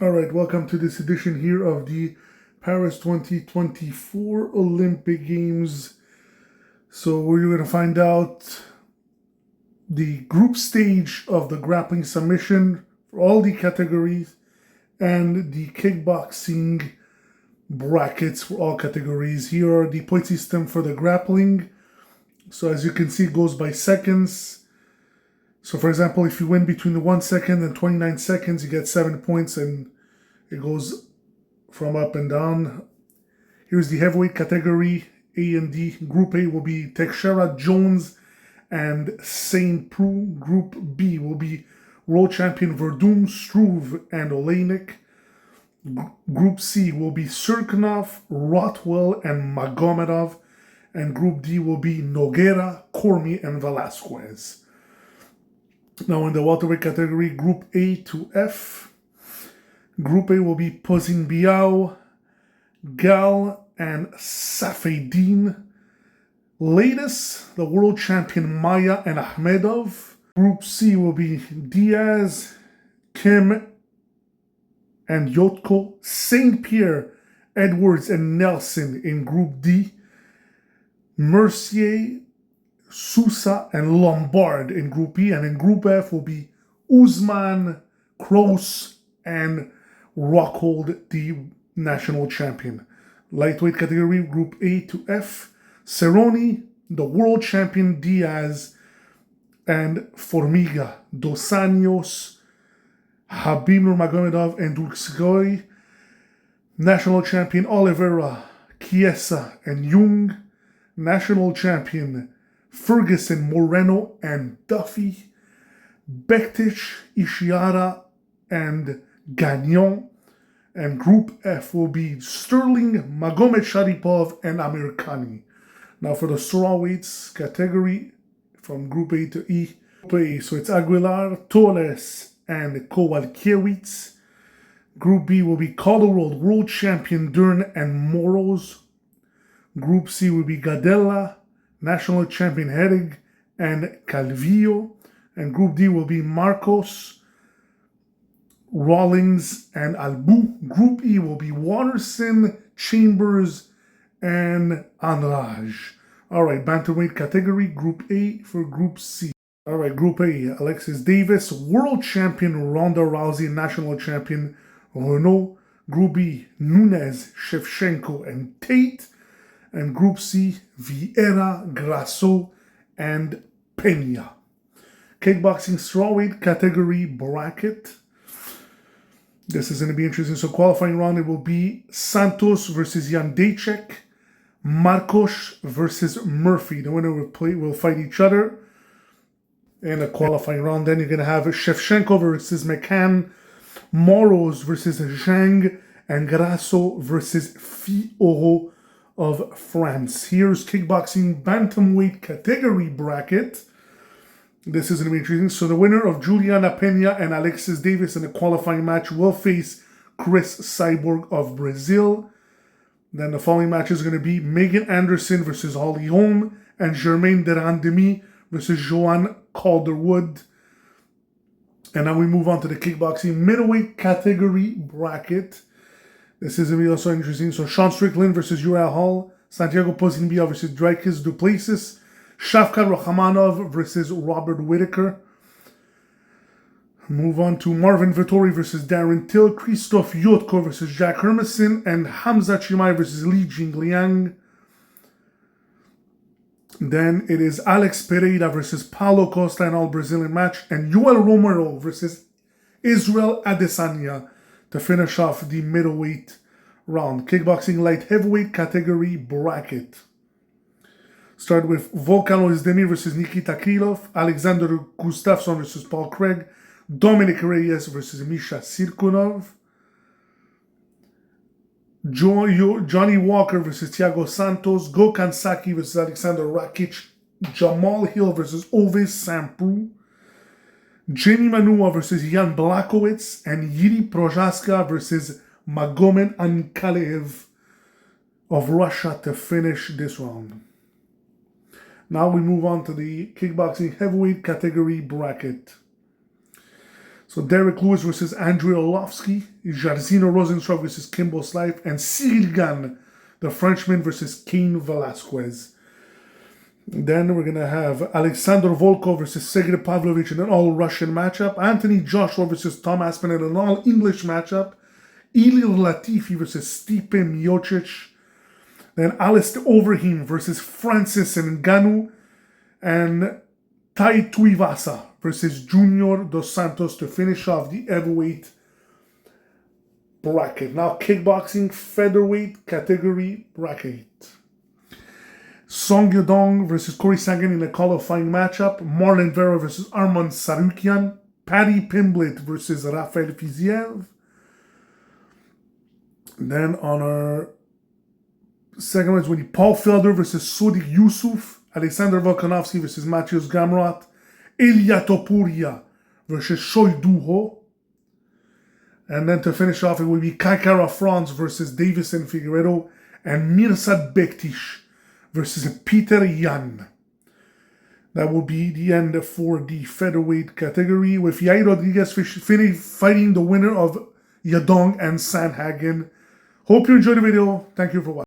All right, welcome to this edition here of the Paris 2024 Olympic Games. So we're going to find out the group stage of the grappling submission for all the categories and the kickboxing brackets for all categories. Here are the point system for the grappling. So as you can see, it goes by seconds. So for example, if you win between the 1 second and 29 seconds, you get 7 points, and it goes from up and down. Here's the heavyweight category, A and D. Group A will be Teixeira, Jones, and Saint Preux. Group B will be world champion Verdum, Struve, and Oleinik. Group C will be Surkanov, Rothwell, and Magomedov. And Group D will be Nogueira, Cormier, and Velasquez. Now in the welterweight category, Group A to F. Group A will be Pozin Biao, Gal, and Safedin. Latest, the world champion Maya and Ahmedov. Group C will be Diaz, Kim, and Yotko. St. Pierre, Edwards, and Nelson in Group D. Mercier, Sousa, and Lombard in Group E. And in Group F will be Usman, Kroos, and Rockhold, the national champion. Lightweight category, Group A to F. Cerrone, the world champion Diaz, and Formiga, Dos Anjos, Habib Nurmagomedov, and Dulskoi. National champion Oliveira, Chiesa, and Jung. National champion Ferguson, Moreno, and Duffy. Bektic, Ishihara, and Gagnon. And Group F will be Sterling, Magomed Sharipov, and Amir Khani. Now for the strawweights category, from Group A to E. Group A, so it's Aguilar, Torres, and Kowalkiewicz. Group B will be Calderwold, world champion Dern, and Moros. Group C will be Gadella, national champion Herrig, and Calvillo. And Group D will be Marcos, Rawlings, and Albu. Group E will be Watterson, Chambers, and Andrade. All right, bantamweight category, Group A for Group C. All right, Group A, Alexis Davis, world champion Ronda Rousey, national champion Renault. Group B, Nunes, Shevchenko, and Tate. And Group C, Vieira, Grasso, and Peña. Kickboxing strawweight category bracket. This is going to be interesting. So qualifying round, it will be Santos versus Jandacek, Marcos versus Murphy. The winner will fight each other in a qualifying round. Then you're going to have Shevchenko versus McCann, Moros versus Zhang, and Grasso versus Fioro of France. Here's kickboxing bantamweight category bracket. This is going to be interesting. So the winner of Juliana Peña and Alexis Davis in the qualifying match will face Chris Cyborg of Brazil. Then the following match is going to be Megan Anderson versus Holly Holm, and Germaine Durand-Demi versus Joanne Calderwood. And now we move on to the kickboxing middleweight category bracket. This is going to be also interesting. So Sean Strickland versus Uriah Hall, Santiago Pozin-Biao versus Dricus Duplessis, Shavkat Rakhmonov versus Robert Whittaker. Move on to Marvin Vettori versus Darren Till, Christoph Yotko versus Jack Hermanson, and Hamza Chimaev versus Li Jingliang. Then it is Alex Pereira versus Paulo Costa, an all-Brazilian match, and Yoel Romero versus Israel Adesanya to finish off the middleweight round. Kickboxing light heavyweight category bracket. Start with Volkan Ozdemir versus Nikita Krylov, Alexander Gustafsson versus Paul Craig, Dominic Reyes versus Misha Sirkunov, Johnny Walker versus Thiago Santos, Gokhan Saki versus Alexander Rakic, Jamal Hill versus Ovis Samprou, Jamie Manua versus Jan Blachowicz, and Yuri Prochaska versus Magomed Ankalaev of Russia to finish this round. Now we move on to the kickboxing heavyweight category bracket. So Derek Lewis versus Andrei Arlovski, Jairzinho Rosenstruck versus Kimbo Slife, and Cyril Gane, the Frenchman, versus Cain Velasquez. Then we're going to have Alexander Volkov versus Sergey Pavlovich in an all-Russian matchup. Anthony Joshua versus Tom Aspinall in an all-English matchup. Ilir Latifi versus Stipe Miocic. Then Alistair Overeem versus Francis Ngannou. And Tai Tuivasa versus Junior Dos Santos to finish off the heavyweight bracket. Now kickboxing featherweight category bracket. Song Yadong versus Corey Sagan in a qualifying matchup. Marlon Vera versus Arman Sarukian. Paddy Pimblett versus Rafael Fiziev. Then on our second one is going to be Paul Felder versus Sodiq Yusuf. Alexander Volkanovski versus Matheus Gamrot. Ilia Topuria versus Choi Doo-ho. And then to finish off, it will be Kai Kara France versus Davison Figueiredo. And Mirsad Bektic versus Peter Yan. That will be the end for the featherweight category, with Yair Rodriguez fighting the winner of Yadong and Sandhagen. Hope you enjoyed the video. Thank you for watching.